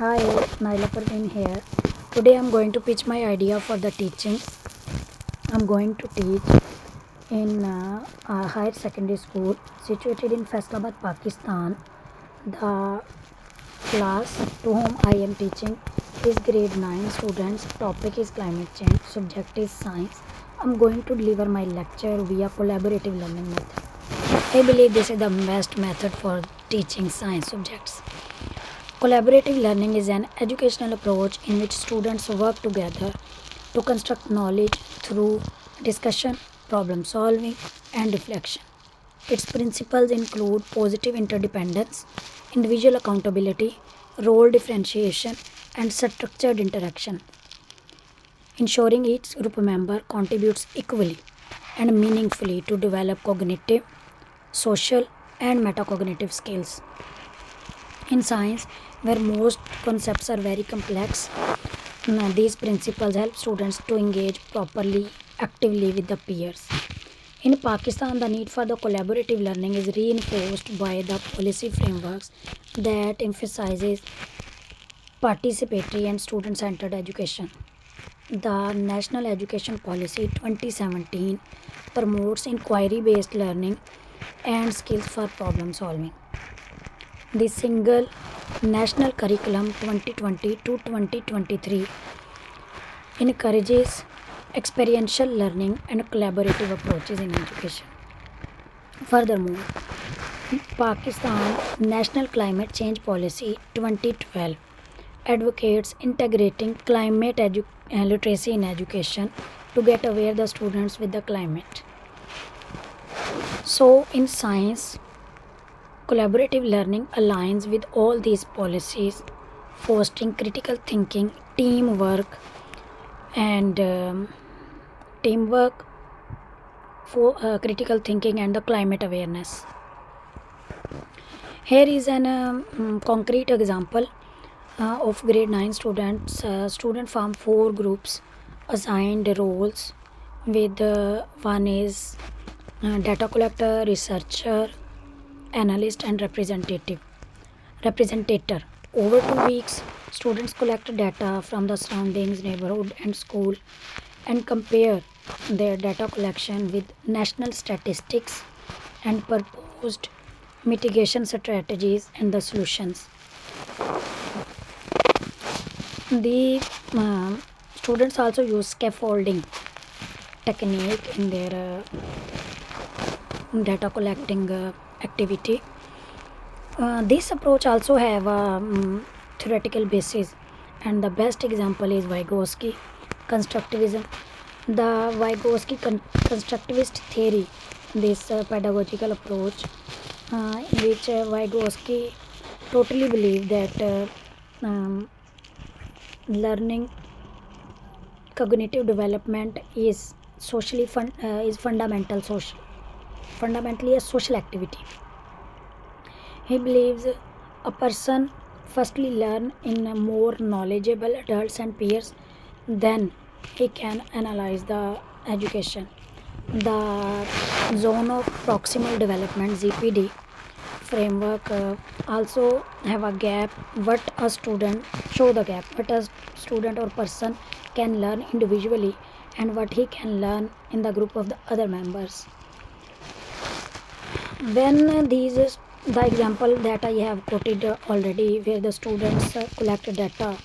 Hi, Naila Parveen here. Today I'm going to pitch my idea for the teaching. I'm going to teach in a higher secondary school situated in Faisalabad, Pakistan. The class to whom I am teaching is grade 9 students. Topic is climate change. Subject is science. I'm going to deliver my lecture via collaborative learning method. I believe this is the best method for teaching science subjects. Collaborative learning is an educational approach in which students work together to construct knowledge through discussion, problem solving, and reflection. Its principles include positive interdependence, individual accountability, role differentiation, and structured interaction, ensuring each group member contributes equally and meaningfully to develop cognitive, social, and metacognitive skills. In science, where most concepts are very complex, these principles help students to engage properly, actively with the peers. In Pakistan, the need for the collaborative learning is reinforced by the policy frameworks that emphasizes participatory and student-centered education. The National Education Policy 2017 promotes inquiry-based learning and skills for problem solving. The single national curriculum 2020 to 2023 encourages experiential learning and collaborative approaches in education. Furthermore, Pakistan National Climate Change Policy 2012 advocates integrating literacy in education to get aware the students with the climate. So in science, collaborative learning aligns with all these policies, fostering critical thinking, and teamwork for critical thinking and the climate awareness. Here is an concrete example of grade 9 students. Student form four groups assigned roles with one is data collector, researcher, analyst, and representator. Over 2 weeks, students collect data from the surroundings, neighborhood, and school and compare their data collection with national statistics and proposed mitigation strategies and the solutions. The students also use scaffolding technique in their data collecting activity. This approach also have a theoretical basis, and the best example is Vygotsky constructivism. The constructivist theory, this pedagogical approach, in which Vygotsky totally believed that learning cognitive development is fundamentally a social activity. He believes a person firstly learn in a more knowledgeable adults and peers, then he can analyze the education. The zone of proximal development (ZPD) framework also have a gap. What a student show the gap. What a student or person can learn individually and what he can learn in the group of the other members. When these the example that I have quoted already, where the students collect data,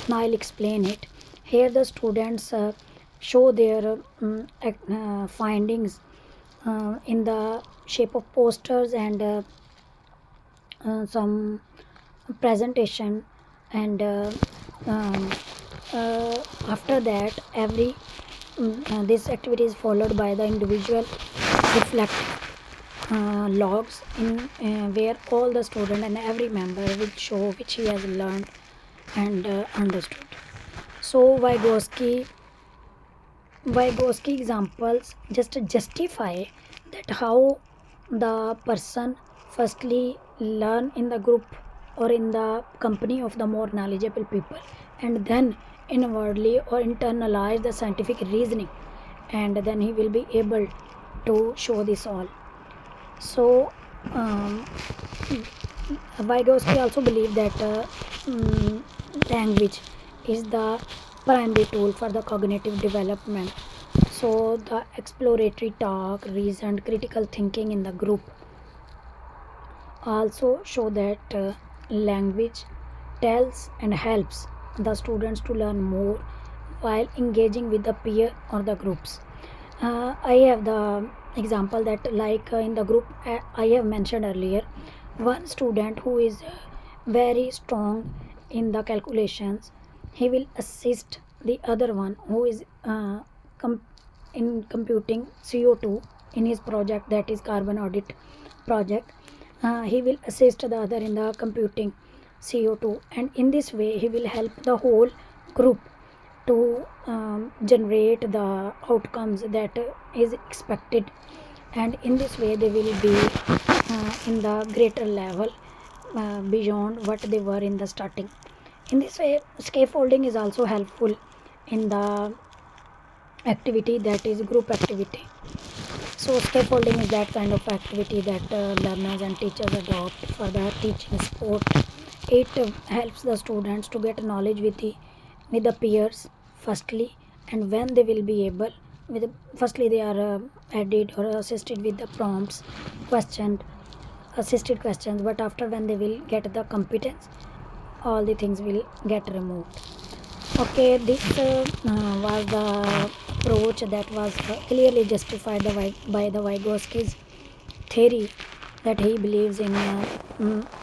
now I'll explain it. Here the students show their findings in the shape of posters and some presentation, and um, after that this activity is followed by the individual reflective logs in where all the student and every member will show which he has learned and understood. So Vygotsky examples just justify that how the person firstly learn in the group or in the company of the more knowledgeable people, and then inwardly or internalize the scientific reasoning, and then he will be able to show this all. So Vygotsky also believed that Language is the primary tool for the cognitive development. So, the exploratory talk, reasoned critical thinking in the group also show that language tells and helps the students to learn more while engaging with the peer or the groups. I have the example that like in the group I have mentioned earlier, one student who is very strong in the calculations, he will assist the other one who is com- in computing CO2 in his project, that is carbon audit project. He will assist the other in the computing CO2, and in this way he will help the whole group to generate the outcomes that is expected, and in this way they will be in the greater level beyond what they were in the starting. In this way, scaffolding is also helpful in the activity, that is group activity. So scaffolding is that kind of activity that learners and teachers adopt for the teaching support. It helps the students to get knowledge with the peers firstly, and when they will be able with firstly they are added or assisted with the prompts, questioned, assisted questions, but after when they will get the competence, all the things will get removed. Okay, this was the approach that was clearly justified by the Vygotsky's theory, that he believes in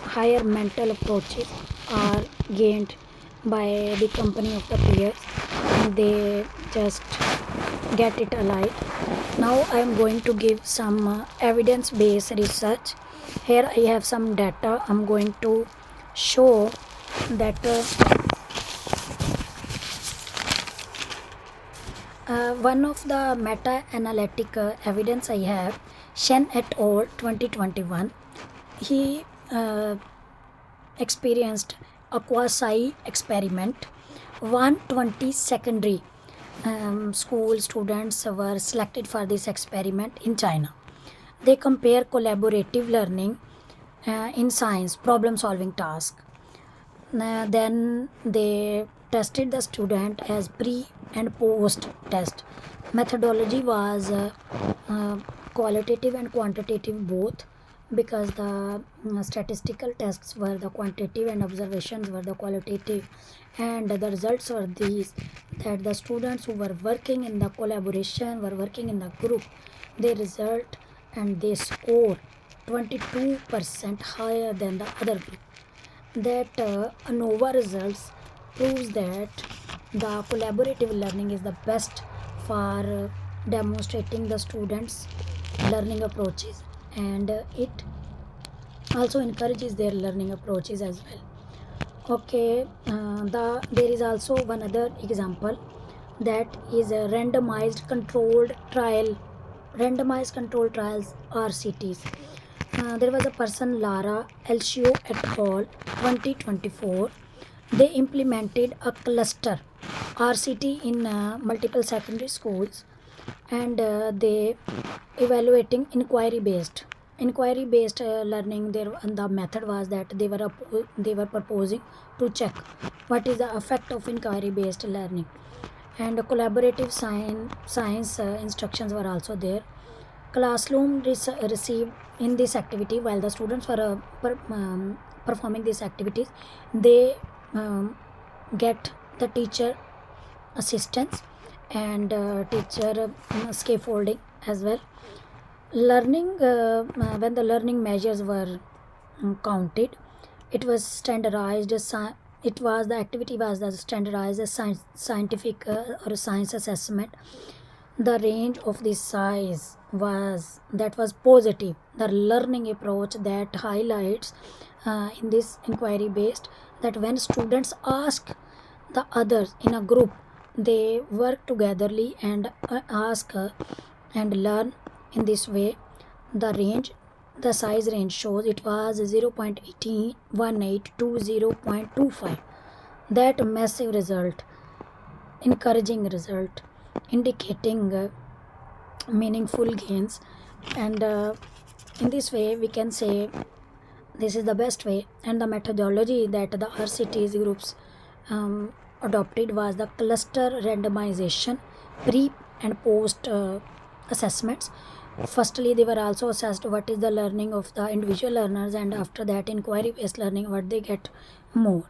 higher mental approaches are gained by the company of the peers, and they just get it alive. Now I am going to give some evidence-based research. Here I have some data. I'm going to show that one of the meta-analytic evidence I have, Shen et al. 2021, he experienced a quasi experiment. 120 secondary school students were selected for this experiment in China. They compare collaborative learning in science problem solving task. Then they tested the student as pre and post test. Methodology was qualitative and quantitative both, because the statistical tests were the quantitative and observations were the qualitative, and the results were these, that the students who were working in the collaboration, were working in the group, they result and they score 22% higher than the other group. That ANOVA results proves that the collaborative learning is the best for demonstrating the students learning approaches, and it also encourages their learning approaches as well. Okay, there is also one other example, that is a randomized controlled trial. Randomized controlled trials, RCTs. There was a person, Lara Elshio et al. 2024. They implemented a cluster RCT in multiple secondary schools, and they evaluating inquiry based learning. There, and the method was that they were proposing to check what is the effect of inquiry based learning, and collaborative science instructions were also there. Classroom received in this activity, while the students were performing these activities, they get the teacher assistance and teacher scaffolding as well. Learning when the learning measures were counted, it was standardized it was the activity was the standardized as scientific or science assessment. The range of the size was positive. The learning approach that highlights in this inquiry based, that when students ask the others in a group, they work togetherly and ask and learn. In this way, the size range shows it was 0.1818 to 0.25. That massive result, encouraging result, indicating meaningful gains, and in this way we can say this is the best way, and the methodology that the RCTs groups adopted was the cluster randomization, pre and post assessments. Firstly, they were also assessed what is the learning of the individual learners, and after that, inquiry based learning, what they get more.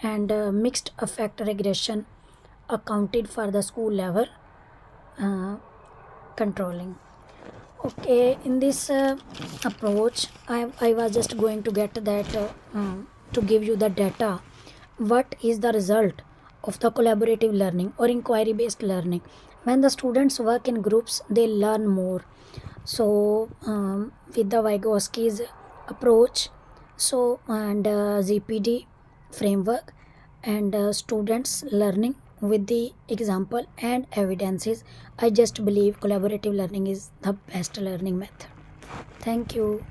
And mixed effect regression accounted for the school level uh, controlling. Okay, in this approach, I was just going to get that to give you the data. What is the result of the collaborative learning or inquiry based learning? When the students work in groups, they learn more. So, with the Vygotsky's approach, so and ZPD framework, and students learning with the example and evidences, I just believe collaborative learning is the best learning method. Thank you.